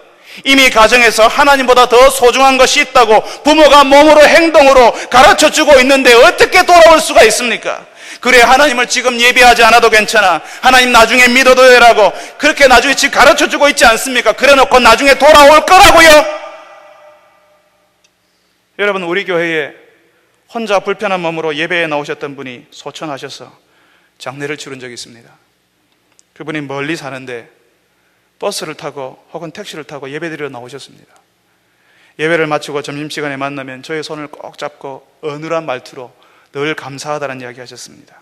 Speaker 1: 이미 가정에서 하나님보다 더 소중한 것이 있다고 부모가 몸으로 행동으로 가르쳐주고 있는데 어떻게 돌아올 수가 있습니까? 그래, 하나님을 지금 예배하지 않아도 괜찮아, 하나님 나중에 믿어도 되라고 그렇게 나중에 지금 가르쳐주고 있지 않습니까? 그래놓고 나중에 돌아올 거라고요? 여러분, 우리 교회에 혼자 불편한 몸으로 예배에 나오셨던 분이 소천하셔서 장례를 치른 적이 있습니다. 그분이 멀리 사는데 버스를 타고 혹은 택시를 타고 예배드리러 나오셨습니다. 예배를 마치고 점심시간에 만나면 저의 손을 꼭 잡고 어눌한 말투로 늘 감사하다는 이야기 하셨습니다.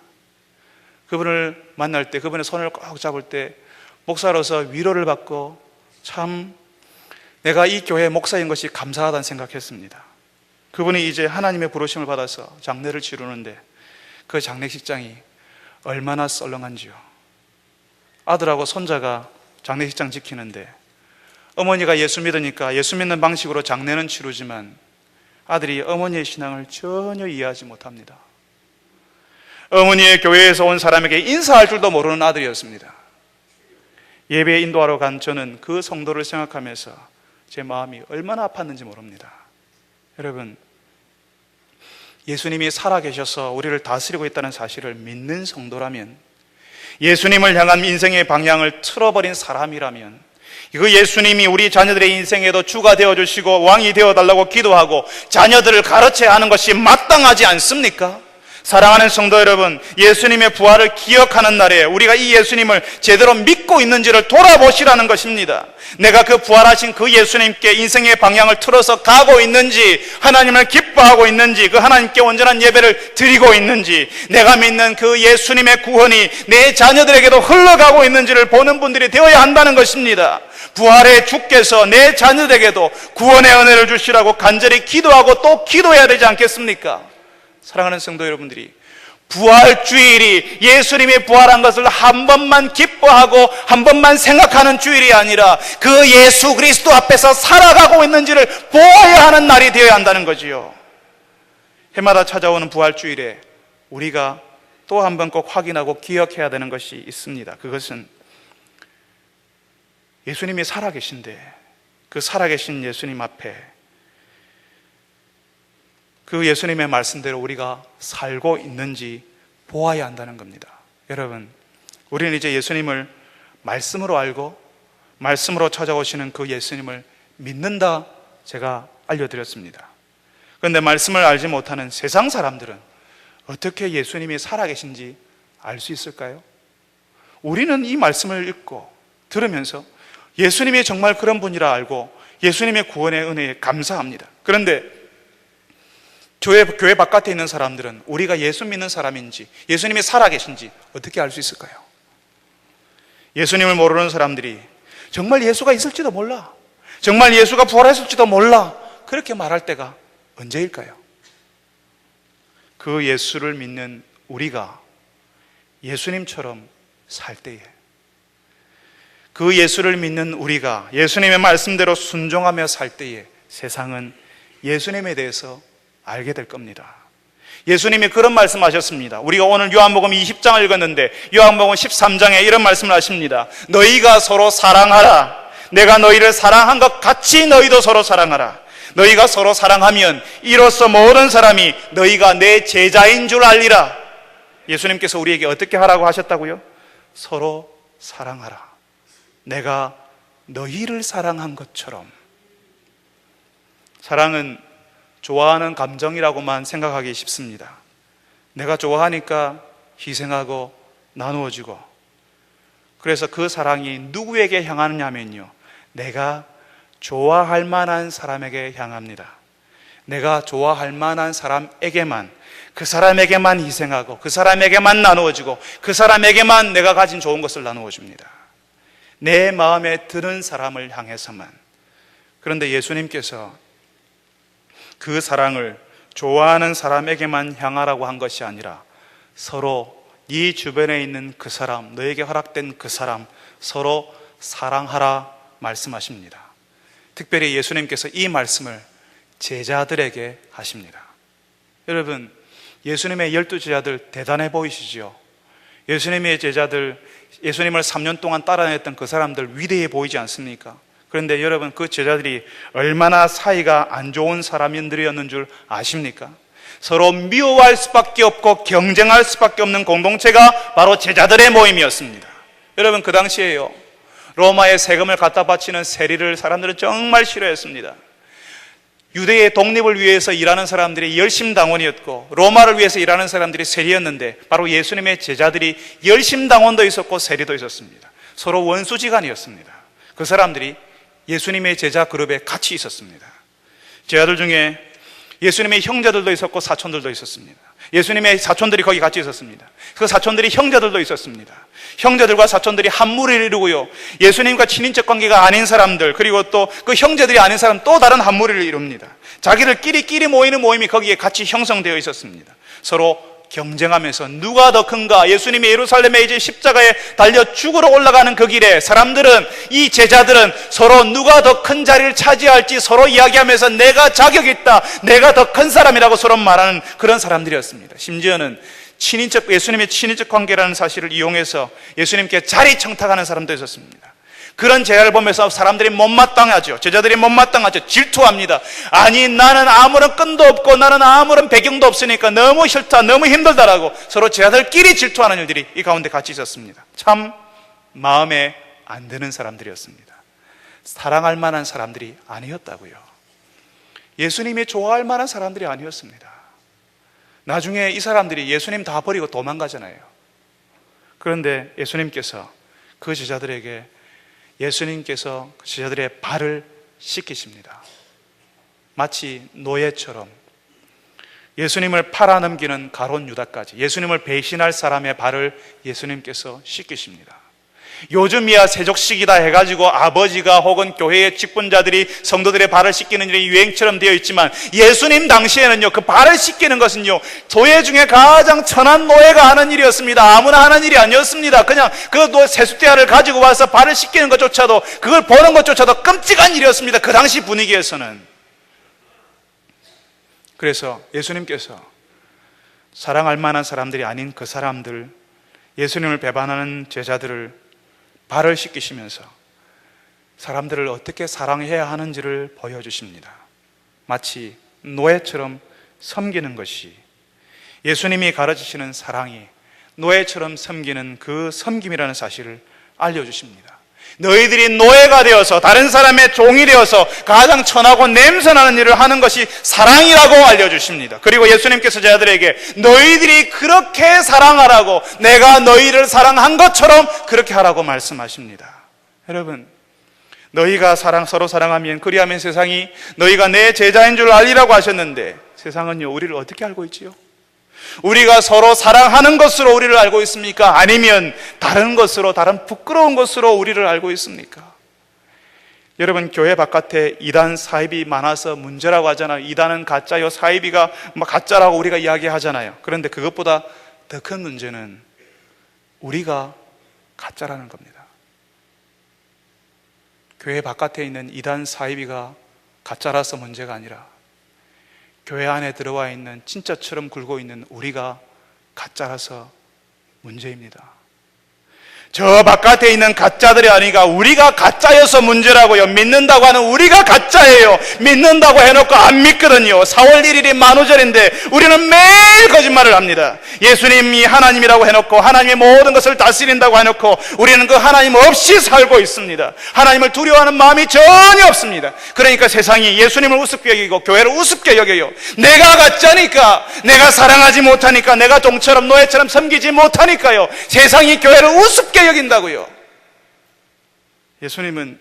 Speaker 1: 그분을 만날 때, 그분의 손을 꼭 잡을 때 목사로서 위로를 받고 참 내가 이 교회의 목사인 것이 감사하다는 생각했습니다. 그분이 이제 하나님의 부르심을 받아서 장례를 치르는데 그 장례식장이 얼마나 썰렁한지요. 아들하고 손자가 장례식장 지키는데 어머니가 예수 믿으니까 예수 믿는 방식으로 장례는 치르지만 아들이 어머니의 신앙을 전혀 이해하지 못합니다. 어머니의 교회에서 온 사람에게 인사할 줄도 모르는 아들이었습니다. 예배에 인도하러 간 저는 그 성도를 생각하면서 제 마음이 얼마나 아팠는지 모릅니다. 여러분, 예수님이 살아계셔서 우리를 다스리고 있다는 사실을 믿는 성도라면, 예수님을 향한 인생의 방향을 틀어버린 사람이라면, 그 예수님이 우리 자녀들의 인생에도 주가 되어주시고 왕이 되어달라고 기도하고 자녀들을 가르쳐야 하는 것이 마땅하지 않습니까? 사랑하는 성도 여러분, 예수님의 부활을 기억하는 날에 우리가 이 예수님을 제대로 믿고 있는지를 돌아보시라는 것입니다. 내가 그 부활하신 그 예수님께 인생의 방향을 틀어서 가고 있는지, 하나님을 기뻐하고 있는지, 그 하나님께 온전한 예배를 드리고 있는지, 내가 믿는 그 예수님의 구원이 내 자녀들에게도 흘러가고 있는지를 보는 분들이 되어야 한다는 것입니다. 부활의 주께서 내 자녀들에게도 구원의 은혜를 주시라고 간절히 기도하고 또 기도해야 되지 않겠습니까? 사랑하는 성도 여러분들이 부활주일이 예수님이 부활한 것을 한 번만 기뻐하고 한 번만 생각하는 주일이 아니라 그 예수 그리스도 앞에서 살아가고 있는지를 보아야 하는 날이 되어야 한다는 거지요. 해마다 찾아오는 부활주일에 우리가 또 한 번 꼭 확인하고 기억해야 되는 것이 있습니다. 그것은 예수님이 살아계신데 그 살아계신 예수님 앞에 그 예수님의 말씀대로 우리가 살고 있는지 보아야 한다는 겁니다. 여러분, 우리는 이제 예수님을 말씀으로 알고 말씀으로 찾아오시는 그 예수님을 믿는다 제가 알려드렸습니다. 그런데 말씀을 알지 못하는 세상 사람들은 어떻게 예수님이 살아계신지 알 수 있을까요? 우리는 이 말씀을 읽고 들으면서 예수님이 정말 그런 분이라 알고 예수님의 구원의 은혜에 감사합니다. 그런데 교회 바깥에 있는 사람들은 우리가 예수 믿는 사람인지 예수님이 살아계신지 어떻게 알 수 있을까요? 예수님을 모르는 사람들이 정말 예수가 있을지도 몰라, 정말 예수가 부활했을지도 몰라, 그렇게 말할 때가 언제일까요? 그 예수를 믿는 우리가 예수님처럼 살 때에, 그 예수를 믿는 우리가 예수님의 말씀대로 순종하며 살 때에 세상은 예수님에 대해서 알게 될 겁니다. 예수님이 그런 말씀하셨습니다. 우리가 오늘 요한복음 20장을 읽었는데 요한복음 13장에 이런 말씀을 하십니다. 너희가 서로 사랑하라. 내가 너희를 사랑한 것 같이 너희도 서로 사랑하라. 너희가 서로 사랑하면 이로써 모든 사람이 너희가 내 제자인 줄 알리라. 예수님께서 우리에게 어떻게 하라고 하셨다고요? 서로 사랑하라. 내가 너희를 사랑한 것처럼. 사랑은 좋아하는 감정이라고만 생각하기 쉽습니다. 내가 좋아하니까 희생하고 나누어주고, 그래서 그 사랑이 누구에게 향하느냐면요, 내가 좋아할 만한 사람에게 향합니다. 내가 좋아할 만한 사람에게만, 그 사람에게만 희생하고 그 사람에게만 나누어주고 그 사람에게만 내가 가진 좋은 것을 나누어 줍니다. 내 마음에 드는 사람을 향해서만. 그런데 예수님께서 그 사랑을 좋아하는 사람에게만 향하라고 한 것이 아니라 서로 네 주변에 있는 그 사람, 너에게 허락된 그 사람 서로 사랑하라 말씀하십니다. 특별히 예수님께서 이 말씀을 제자들에게 하십니다. 여러분, 예수님의 12 제자들 대단해 보이시죠? 예수님의 제자들, 예수님을 3년 동안 따라냈던 그 사람들 위대해 보이지 않습니까? 그런데 여러분, 그 제자들이 얼마나 사이가 안 좋은 사람들이었는 줄 아십니까? 서로 미워할 수밖에 없고 경쟁할 수밖에 없는 공동체가 바로 제자들의 모임이었습니다. 여러분, 그 당시에요, 로마의 세금을 갖다 바치는 세리를 사람들은 정말 싫어했습니다. 유대의 독립을 위해서 일하는 사람들이 열심당원이었고 로마를 위해서 일하는 사람들이 세리였는데, 바로 예수님의 제자들이 열심당원도 있었고 세리도 있었습니다. 서로 원수지간이었습니다. 그 사람들이 예수님의 제자 그룹에 같이 있었습니다. 제자들 중에 예수님의 형제들도 있었고 사촌들도 있었습니다. 예수님의 사촌들이 거기 같이 있었습니다. 그 사촌들이 형제들도 있었습니다. 형제들과 사촌들이 한 무리를 이루고요, 예수님과 친인척 관계가 아닌 사람들, 그리고 또 그 형제들이 아닌 사람 또 다른 한 무리를 이룹니다. 자기들끼리 모이는 모임이 거기에 같이 형성되어 있었습니다. 서로 경쟁하면서 누가 더 큰가. 예수님이 예루살렘에 이제 십자가에 달려 죽으러 올라가는 그 길에 사람들은, 이 제자들은 서로 누가 더 큰 자리를 차지할지 서로 이야기하면서 내가 자격 있다, 내가 더 큰 사람이라고 서로 말하는 그런 사람들이었습니다. 심지어는 예수님의 친인척 관계라는 사실을 이용해서 예수님께 자리 청탁하는 사람도 있었습니다. 그런 제자를 보면서 사람들이 못마땅하죠. 제자들이 못마땅하죠. 질투합니다. 아니, 나는 아무런 끈도 없고 나는 아무런 배경도 없으니까 너무 싫다, 너무 힘들다라고 서로 제자들끼리 질투하는 일들이 이 가운데 같이 있었습니다. 참 마음에 안 드는 사람들이었습니다. 사랑할 만한 사람들이 아니었다고요. 예수님이 좋아할 만한 사람들이 아니었습니다. 나중에 이 사람들이 예수님 다 버리고 도망가잖아요. 그런데 예수님께서 그 제자들에게 예수님께서 제자들의 발을 씻기십니다. 마치 노예처럼 예수님을 팔아넘기는 가룟 유다까지 예수님을 배신할 사람의 발을 예수님께서 씻기십니다. 요즘이야 세족식이다 해가지고 아버지가 혹은 교회의 직분자들이 성도들의 발을 씻기는 일이 유행처럼 되어 있지만, 예수님 당시에는요, 그 발을 씻기는 것은요, 도예 중에 가장 천한 노예가 하는 일이었습니다. 아무나 하는 일이 아니었습니다. 그냥 그 세숫대야를 가지고 와서 발을 씻기는 것조차도, 그걸 보는 것조차도 끔찍한 일이었습니다. 그 당시 분위기에서는. 그래서 예수님께서 사랑할 만한 사람들이 아닌 그 사람들, 예수님을 배반하는 제자들을 발을 씻기시면서 사람들을 어떻게 사랑해야 하는지를 보여주십니다. 마치 노예처럼 섬기는 것이, 예수님이 가르치시는 사랑이 노예처럼 섬기는 그 섬김이라는 사실을 알려주십니다. 너희들이 노예가 되어서 다른 사람의 종이 되어서 가장 천하고 냄새나는 일을 하는 것이 사랑이라고 알려주십니다. 그리고 예수님께서 제자들에게 너희들이 그렇게 사랑하라고, 내가 너희를 사랑한 것처럼 그렇게 하라고 말씀하십니다. 여러분, 너희가 서로 사랑하면 그리하면 세상이 너희가 내 제자인 줄 알리라고 하셨는데, 세상은요, 우리를 어떻게 알고 있지요? 우리가 서로 사랑하는 것으로 우리를 알고 있습니까? 아니면 다른 것으로, 다른 부끄러운 것으로 우리를 알고 있습니까? 여러분, 교회 바깥에 이단 사입이 많아서 문제라고 하잖아요. 이단은 가짜요, 사입이가 가짜라고 우리가 이야기하잖아요. 그런데 그것보다 더 큰 문제는 우리가 가짜라는 겁니다. 교회 바깥에 있는 이단 사입이가 가짜라서 문제가 아니라
Speaker 2: 교회 안에 들어와 있는 진짜처럼 굴고 있는 우리가 가짜라서 문제입니다. 저 바깥에 있는 가짜들이 아니라 우리가 가짜여서 문제라고요. 믿는다고 하는 우리가 가짜예요. 믿는다고 해놓고 안 믿거든요. 4월 1일이 만우절인데 우리는 매일 거짓말을 합니다. 예수님이 하나님이라고 해놓고 하나님의 모든 것을 다스린다고 해놓고 우리는 그 하나님 없이 살고 있습니다. 하나님을 두려워하는 마음이 전혀 없습니다. 그러니까 세상이 예수님을 우습게 여기고 교회를 우습게 여겨요. 내가 가짜니까, 내가 사랑하지 못하니까, 내가 종처럼 노예처럼 섬기지 못하니까요, 세상이 교회를 우습게 여긴다고요. 예수님은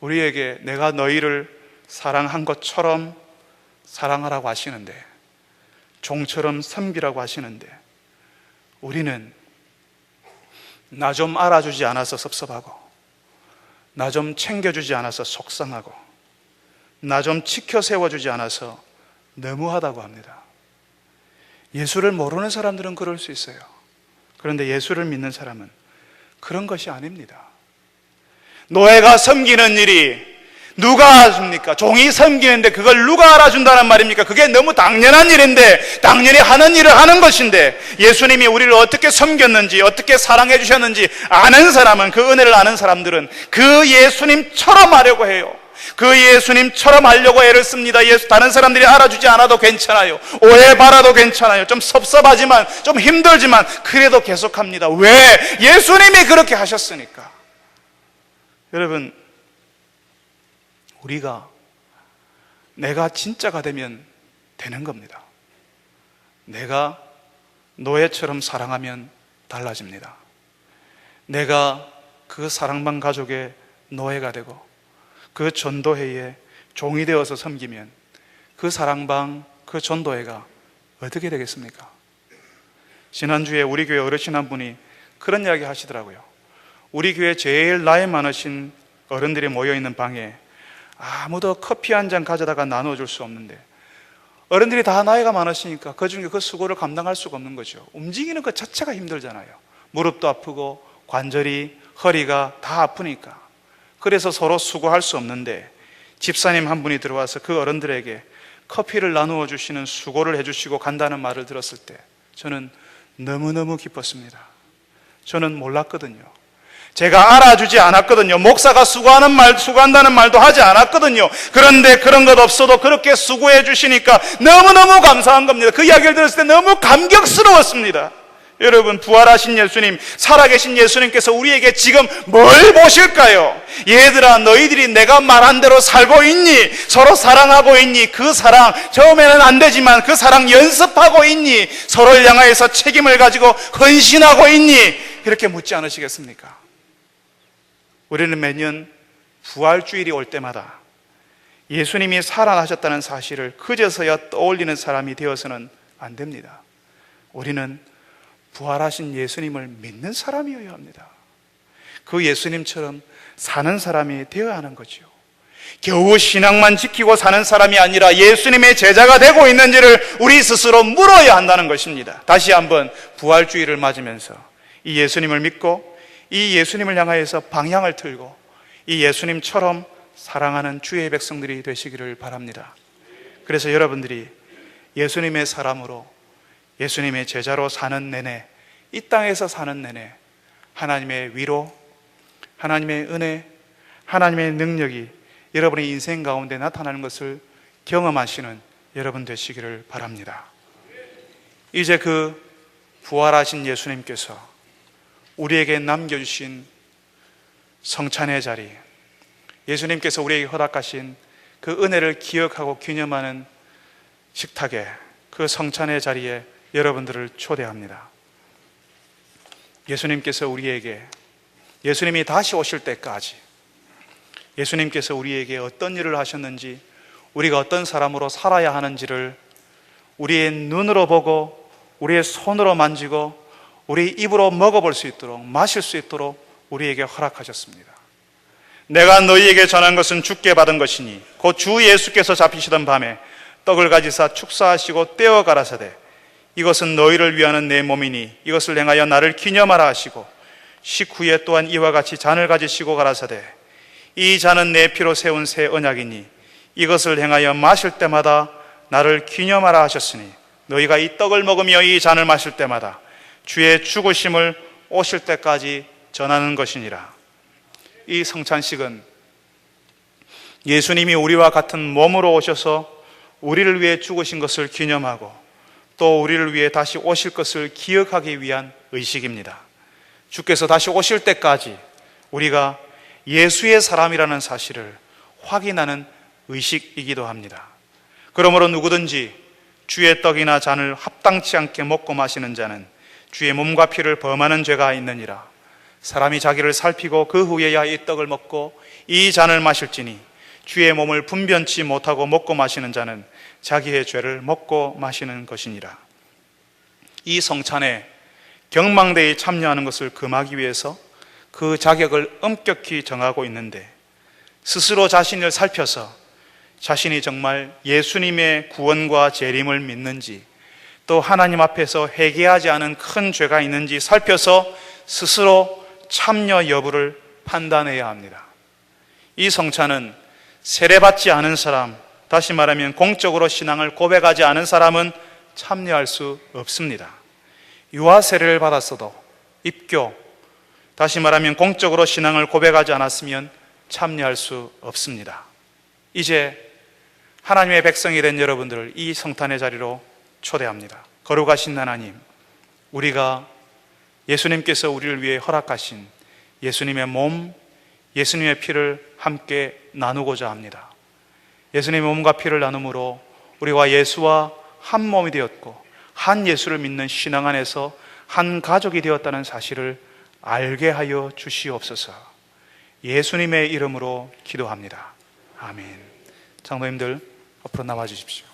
Speaker 2: 우리에게 내가 너희를 사랑한 것처럼 사랑하라고 하시는데, 종처럼 섬기라고 하시는데, 우리는 나 좀 알아주지 않아서 섭섭하고, 나 좀 챙겨주지 않아서 속상하고, 나 좀 지켜 세워주지 않아서 너무하다고 합니다. 예수를 모르는 사람들은 그럴 수 있어요. 그런데 예수를 믿는 사람은 그런 것이 아닙니다. 노예가 섬기는 일이 누가 알아줍니까? 종이 섬기는데 그걸 누가 알아준다는 말입니까? 그게 너무 당연한 일인데, 당연히 하는 일을 하는 것인데, 예수님이 우리를 어떻게 섬겼는지, 어떻게 사랑해 주셨는지 아는 사람은, 그 은혜를 아는 사람들은 그 예수님처럼 하려고 해요. 그 예수님처럼 하려고 애를 씁니다. 다른 사람들이 알아주지 않아도 괜찮아요. 오해받아도 괜찮아요. 좀 섭섭하지만, 좀 힘들지만 그래도 계속합니다. 왜? 예수님이 그렇게 하셨으니까. 여러분, 우리가 내가 진짜가 되면 되는 겁니다. 내가 노예처럼 사랑하면 달라집니다. 내가 그 사랑방 가족의 노예가 되고 그 전도회에 종이 되어서 섬기면 그 사랑방, 그 전도회가 어떻게 되겠습니까? 지난주에 우리 교회 어르신 한 분이 그런 이야기 하시더라고요. 우리 교회 제일 나이 많으신 어른들이 모여있는 방에 아무도 커피 한 잔 가져다가 나눠줄 수 없는데, 어른들이 다 나이가 많으시니까 그 중에 그 수고를 감당할 수가 없는 거죠. 움직이는 것 자체가 힘들잖아요. 무릎도 아프고 관절이, 허리가 다 아프니까. 그래서 서로 수고할 수 없는데, 집사님 한 분이 들어와서 그 어른들에게 커피를 나누어 주시는 수고를 해주시고 간다는 말을 들었을 때 저는 너무너무 기뻤습니다. 저는 몰랐거든요. 제가 알아주지 않았거든요. 목사가 수고한다는 말도 하지 않았거든요. 그런데 그런 것 없어도 그렇게 수고해 주시니까 너무너무 감사한 겁니다. 그 이야기를 들었을 때 너무 감격스러웠습니다. 여러분, 부활하신 예수님, 살아계신 예수님께서 우리에게 지금 뭘 보실까요? 얘들아, 너희들이 내가 말한 대로 살고 있니? 서로 사랑하고 있니? 그 사랑, 처음에는 안 되지만 그 사랑 연습하고 있니? 서로를 향하여서 책임을 가지고 헌신하고 있니? 이렇게 묻지 않으시겠습니까? 우리는 매년 부활주일이 올 때마다 예수님이 살아나셨다는 사실을 그제서야 떠올리는 사람이 되어서는 안 됩니다. 우리는 부활하신 예수님을 믿는 사람이어야 합니다. 그 예수님처럼 사는 사람이 되어야 하는 거죠. 겨우 신앙만 지키고 사는 사람이 아니라 예수님의 제자가 되고 있는지를 우리 스스로 물어야 한다는 것입니다. 다시 한번 부활주의를 맞으면서 이 예수님을 믿고 이 예수님을 향하여서 방향을 틀고 이 예수님처럼 사랑하는 주의 백성들이 되시기를 바랍니다. 그래서 여러분들이 예수님의 사람으로, 예수님의 제자로 사는 내내, 이 땅에서 사는 내내 하나님의 위로, 하나님의 은혜, 하나님의 능력이 여러분의 인생 가운데 나타나는 것을 경험하시는 여러분 되시기를 바랍니다. 이제 그 부활하신 예수님께서 우리에게 남겨주신 성찬의 자리, 예수님께서 우리에게 허락하신 그 은혜를 기억하고 기념하는 식탁에, 그 성찬의 자리에 여러분들을 초대합니다. 예수님께서 우리에게, 예수님이 다시 오실 때까지 예수님께서 우리에게 어떤 일을 하셨는지, 우리가 어떤 사람으로 살아야 하는지를 우리의 눈으로 보고 우리의 손으로 만지고 우리 입으로 먹어볼 수 있도록, 마실 수 있도록 우리에게 허락하셨습니다. 내가 너희에게 전한 것은 주께 받은 것이니 곧 주 예수께서 잡히시던 밤에 떡을 가지사 축사하시고 떼어 가라사대 이것은 너희를 위하는 내 몸이니 이것을 행하여 나를 기념하라 하시고 식후에 또한 이와 같이 잔을 가지시고 가라사대 이 잔은 내 피로 세운 새 언약이니 이것을 행하여 마실 때마다 나를 기념하라 하셨으니 너희가 이 떡을 먹으며 이 잔을 마실 때마다 주의 죽으심을 오실 때까지 전하는 것이니라. 이 성찬식은 예수님이 우리와 같은 몸으로 오셔서 우리를 위해 죽으신 것을 기념하고 또 우리를 위해 다시 오실 것을 기억하기 위한 의식입니다. 주께서 다시 오실 때까지 우리가 예수의 사람이라는 사실을 확인하는 의식이기도 합니다. 그러므로 누구든지 주의 떡이나 잔을 합당치 않게 먹고 마시는 자는 주의 몸과 피를 범하는 죄가 있느니라. 사람이 자기를 살피고 그 후에야 이 떡을 먹고 이 잔을 마실지니 주의 몸을 분변치 못하고 먹고 마시는 자는 자기의 죄를 먹고 마시는 것이니라. 이 성찬에 경망대에 참여하는 것을 금하기 위해서 그 자격을 엄격히 정하고 있는데 스스로 자신을 살펴서 자신이 정말 예수님의 구원과 재림을 믿는지 또 하나님 앞에서 회개하지 않은 큰 죄가 있는지 살펴서 스스로 참여 여부를 판단해야 합니다. 이 성찬은 세례받지 않은 사람, 다시 말하면 공적으로 신앙을 고백하지 않은 사람은 참여할 수 없습니다. 유아 세례를 받았어도 입교, 다시 말하면 공적으로 신앙을 고백하지 않았으면 참여할 수 없습니다. 이제 하나님의 백성이 된 여러분들을 이 성탄의 자리로 초대합니다. 거룩하신 하나님, 우리가 예수님께서 우리를 위해 허락하신 예수님의 몸, 예수님의 피를 함께 나누고자 합니다. 예수님의 몸과 피를 나눔으로 우리와 예수와 한 몸이 되었고 한 예수를 믿는 신앙 안에서 한 가족이 되었다는 사실을 알게 하여 주시옵소서. 예수님의 이름으로 기도합니다. 아멘. 장로님들 앞으로 나와 주십시오.